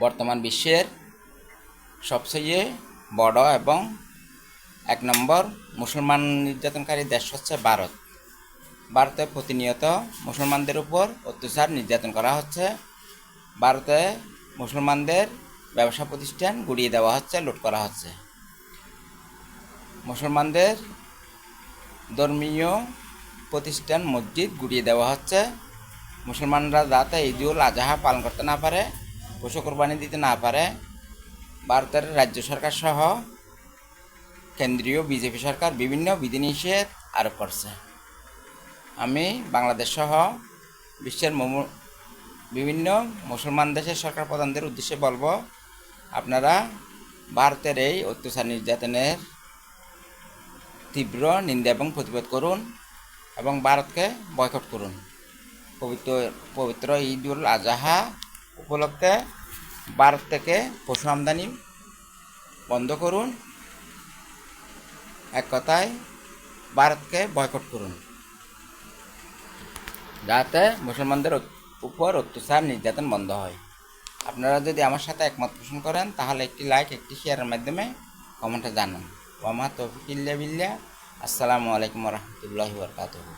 বর্তমান বিশ্বের সবচেয়ে বড় এবং 1 নম্বর মুসলমান নির্যাতনকারী দেশ হচ্ছে ভারত। ভারতে প্রতিনিয়ত মুসলমানদের উপর অত্যাচার নির্যাতন করা হচ্ছে। ভারতে মুসলমানদের ব্যবসা প্রতিষ্ঠান গুড়িয়ে দেওয়া হচ্ছে, লুট করা হচ্ছে। মুসলমানদের ধর্মীয় প্রতিষ্ঠান মসজিদ গুড়িয়ে দেওয়া হচ্ছে। মুসলমানরা যাতে ঈদুল আজহা পালন করতে না পারে, পশু কোরবানি দিতে না পারে, ভারতের রাজ্য সরকার সহ কেন্দ্রীয় বিজেপি সরকার বিভিন্ন বিধিনিষেধ আরোপ করছে। আমি বাংলাদেশ সহ বিশ্বের বিভিন্ন মুসলমান দেশের সরকার প্রধানদের উদ্দেশ্যে বলবো, আপনারা ভারতের এই অত্যাচার নির্যাতনের তীব্র নিন্দা এবং প্রতিবাদ করুন এবং ভারতকে বয়কট করুন। পবিত্র ঈদুল আজহা উপলক্ষে ভারত থেকে পশু আমদানি বন্ধ করুন। এক কথায় ভারতকে বয়কট করুন, যাতে মুসলমানদের উপর অত্যাচার নির্যাতন বন্ধ হয়। আপনারা যদি আমার সাথে একমত পোষণ করেন তাহলে একটি লাইক, একটি শেয়ারের মাধ্যমে কমেন্টে জানান। ওয়া মা তৌফিক ইল্লা বিল্লাহ। আসসালামু আলাইকুম ওয়া রাহমাতুল্লাহি ওয়া বারাকাতুহু।